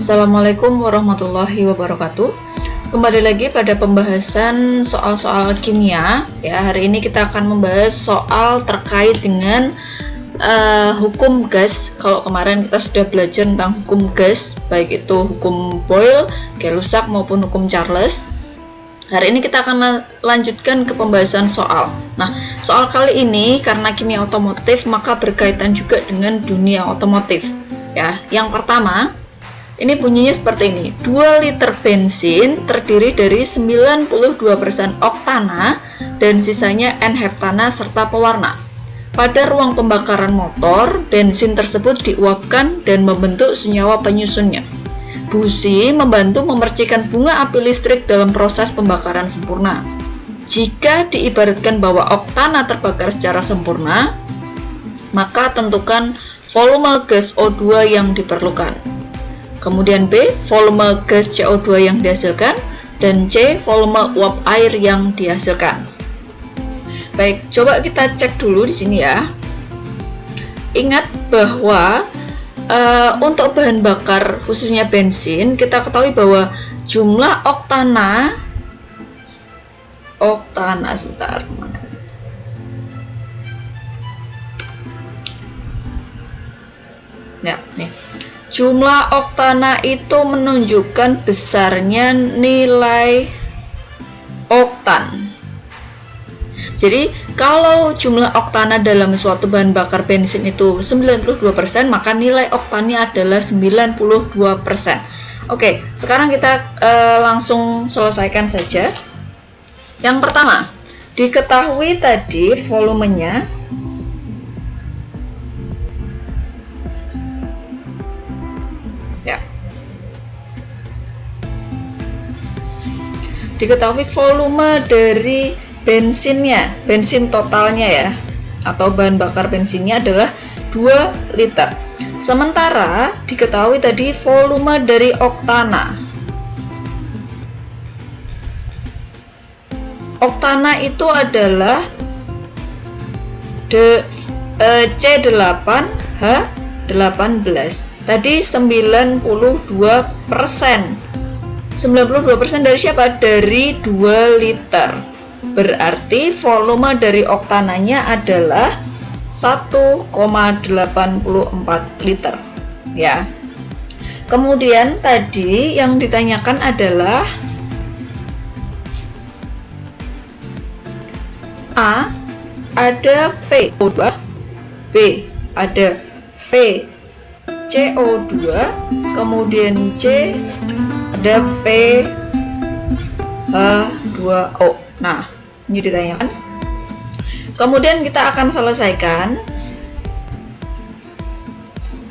Assalamualaikum warahmatullahi wabarakatuh. Kembali lagi pada pembahasan soal-soal kimia. Ya, hari ini kita akan membahas soal terkait dengan hukum gas. Kalau kemarin kita sudah belajar tentang hukum gas, baik itu hukum Boyle, Gay-Lussac maupun hukum Charles. Hari ini kita akan lanjutkan ke pembahasan soal. Nah, soal kali ini karena kimia otomotif maka berkaitan juga dengan dunia otomotif. Ya, yang pertama, ini bunyinya seperti ini. 2 liter bensin terdiri dari 92% oktana dan sisanya N-heptana serta pewarna. Pada ruang pembakaran motor, bensin tersebut diuapkan dan membentuk senyawa penyusunnya. Busi membantu memercikan bunga api listrik dalam proses pembakaran sempurna. Jika diibaratkan bahwa oktana terbakar secara sempurna, maka tentukan volume gas O2 yang diperlukan. Kemudian B, volume gas CO2 yang dihasilkan, dan C, volume uap air yang dihasilkan. Baik, coba kita cek dulu di sini ya. Ingat bahwa untuk bahan bakar khususnya bensin, kita ketahui bahwa jumlah oktana sebentar. Ya, nih. Jumlah oktana itu menunjukkan besarnya nilai oktan. Jadi, kalau jumlah oktana dalam suatu bahan bakar bensin itu 92%, maka nilai oktannya adalah 92%. Oke, sekarang kita langsung selesaikan saja. Yang pertama, diketahui tadi volumenya diketahui volume dari bensinnya, bensin totalnya ya, atau bahan bakar bensinnya adalah 2 liter. Sementara diketahui tadi volume dari oktana. Oktana itu adalah C8H18. Tadi 92%. 92% dari siapa? Dari 2 liter. Berarti volume dari oktananya adalah 1,84 liter. Ya. Kemudian tadi yang ditanyakan adalah A ada VO2, B ada VCO2, kemudian C ada VH2O. Nah, ini ditanyakan. Kemudian kita akan selesaikan.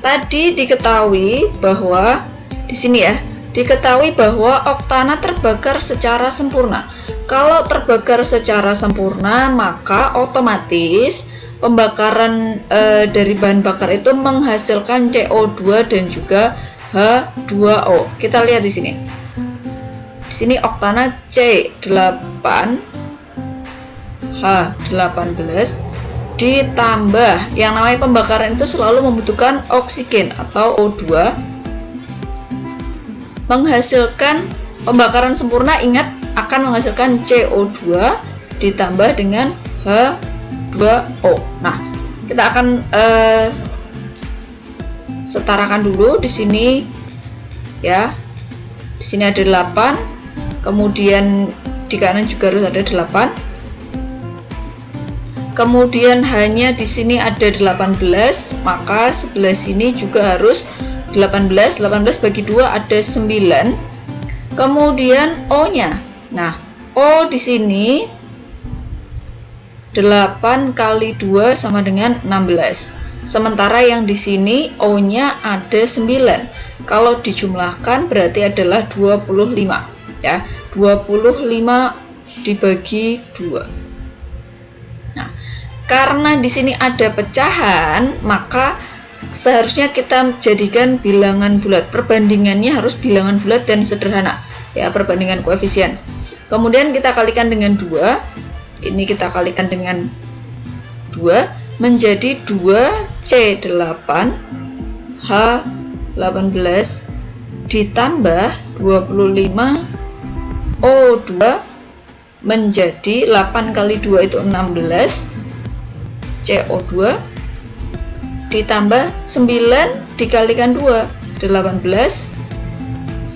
Tadi diketahui bahwa di sini ya, diketahui bahwa oktana terbakar secara sempurna. Kalau terbakar secara sempurna, maka otomatis pembakaran dari bahan bakar itu menghasilkan CO2 dan juga H2O. Kita lihat di sini. Di sini oktana C8H18 ditambah yang namanya pembakaran itu selalu membutuhkan oksigen atau O2. Menghasilkan pembakaran sempurna, ingat akan menghasilkan CO2 ditambah dengan H2O. Nah, kita akan setarakan dulu di sini ya. Di sini ada 8, kemudian di kanan juga harus ada 8. Kemudian hanya di sini ada 18, maka sebelah sini juga harus 18. 18 bagi 2 ada 9. Kemudian O-nya. Nah, O di sini 8 kali 2 sama dengan 16. Sementara yang di sini O-nya ada 9. Kalau dijumlahkan berarti adalah 25 ya. 25 dibagi 2. Nah, karena di sini ada pecahan, maka seharusnya kita jadikan bilangan bulat. Perbandingannya harus bilangan bulat dan sederhana ya, perbandingan koefisien. Kemudian kita kalikan dengan 2. Ini kita kalikan dengan 2 menjadi 2C8H18 ditambah 25 O2 menjadi 8 kali 2 itu 16 CO2 ditambah 9 dikalikan 2 18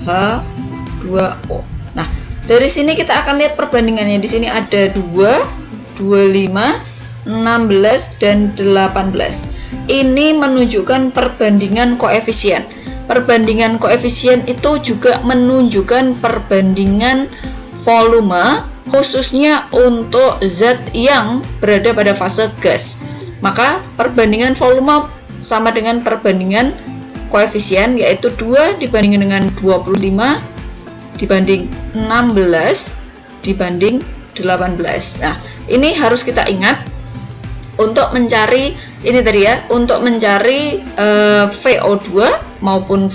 H2O. Nah, dari sini kita akan lihat perbandingannya. Di sini ada 2, 25, 16 dan 18. Ini menunjukkan perbandingan koefisien. Perbandingan koefisien itu juga menunjukkan perbandingan volume, khususnya untuk zat yang berada pada fase gas. Maka perbandingan volume sama dengan perbandingan koefisien, yaitu 2 dibandingkan dengan 25 dibanding 16 dibanding 18. Nah, ini harus kita ingat untuk mencari ini tadi ya, untuk mencari VO2 maupun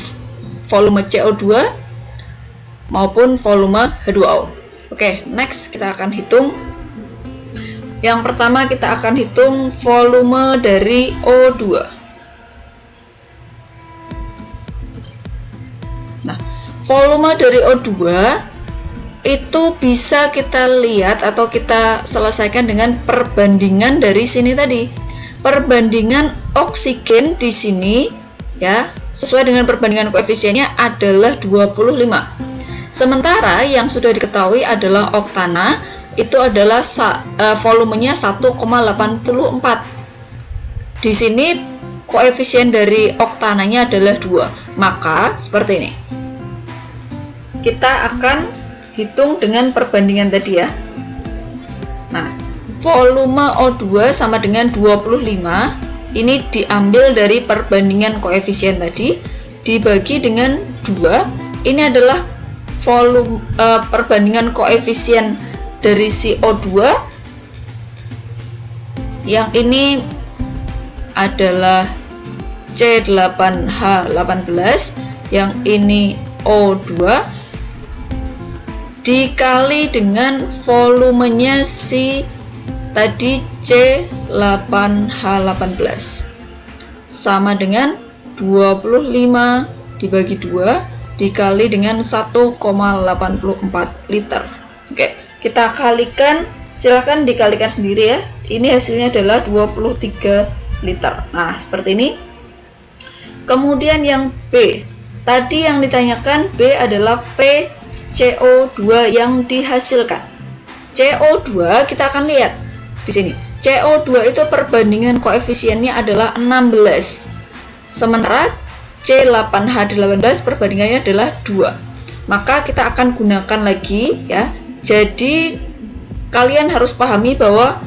volume CO2 maupun volume H2O. Oke, next kita akan hitung. Yang pertama kita akan hitung volume dari O2. Nah, volume dari O2 itu bisa kita lihat atau kita selesaikan dengan perbandingan dari sini tadi. Perbandingan oksigen di sini ya, sesuai dengan perbandingan koefisiennya adalah 25. Sementara yang sudah diketahui adalah oktana, itu adalah volumenya 1,84. Di sini koefisien dari oktananya adalah 2. Maka seperti ini. Kita akan hitung dengan perbandingan tadi ya. Nah, volume O2 sama dengan 25. Ini diambil dari perbandingan koefisien tadi dibagi dengan 2. Ini adalah volume perbandingan koefisien dari si O2. Yang ini adalah C8H18, yang ini O2 dikali dengan volumenya si tadi C8H18 sama dengan 25 dibagi 2 dikali dengan 1,84 liter. Oke, kita kalikan, silahkan dikalikan sendiri ya. Ini hasilnya adalah 23 liter. Nah, seperti ini. Kemudian yang B, tadi yang ditanyakan B adalah VCO2 yang dihasilkan. CO2 kita akan lihat di sini. CO2 itu perbandingan koefisiennya adalah 16. Sementara C8H18 perbandingannya adalah 2. Maka kita akan gunakan lagi ya. Jadi kalian harus pahami bahwa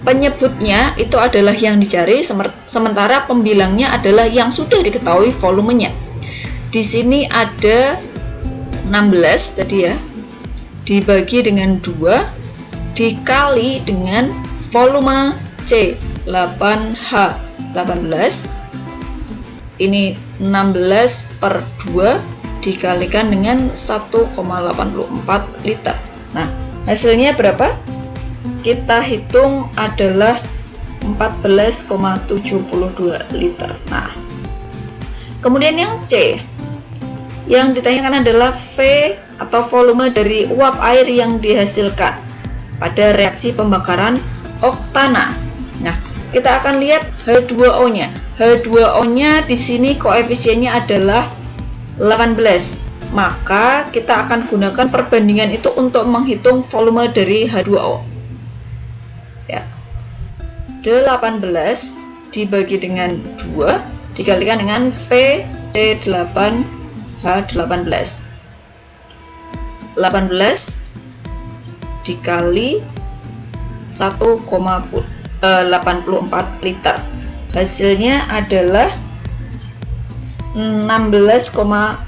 penyebutnya itu adalah yang dicari, sementara pembilangnya adalah yang sudah diketahui volumenya. Di sini ada 16 tadi ya, dibagi dengan 2 dikali dengan volume C8H18. Ini 16 per 2 dikalikan dengan 1,84 liter. Nah, hasilnya berapa? Kita hitung adalah 14,72 liter. Nah, kemudian yang C, yang ditanyakan adalah V atau volume dari uap air yang dihasilkan pada reaksi pembakaran oktana. Nah, kita akan lihat H2O-nya. H2O-nya di sini koefisiennya adalah 18. Maka kita akan gunakan perbandingan itu untuk menghitung volume dari H2O. Ya. 18 dibagi dengan 2 dikalikan dengan VC8H18. 18 dikali 1,84 liter. Hasilnya adalah 16,56.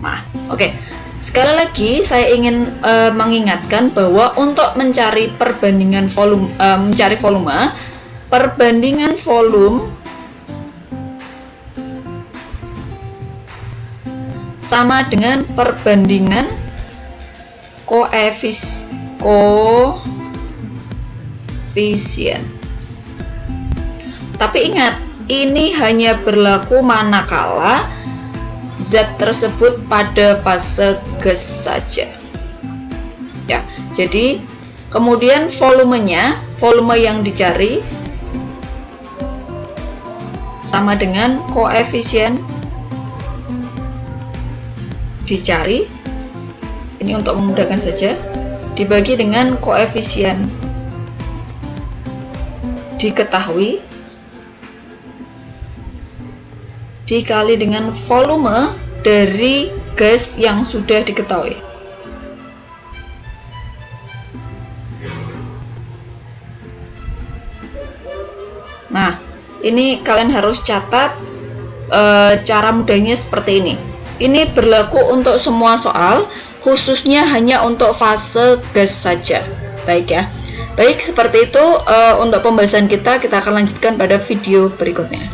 Nah, oke. Sekali lagi saya ingin mengingatkan bahwa untuk mencari perbandingan volume, perbandingan volume sama dengan perbandingan koefisien. Tapi ingat, ini hanya berlaku manakala zat tersebut pada fase gas saja. Ya, jadi kemudian volumenya, volume yang dicari sama dengan koefisien dicari, ini untuk memudahkan saja, dibagi dengan koefisien diketahui dikali dengan volume dari gas yang sudah diketahui. Nah, ini kalian harus catat cara mudahnya seperti ini. Ini berlaku untuk semua soal, khususnya hanya untuk fase gas saja. Baik ya. Baik, seperti itu untuk pembahasan kita akan lanjutkan pada video berikutnya.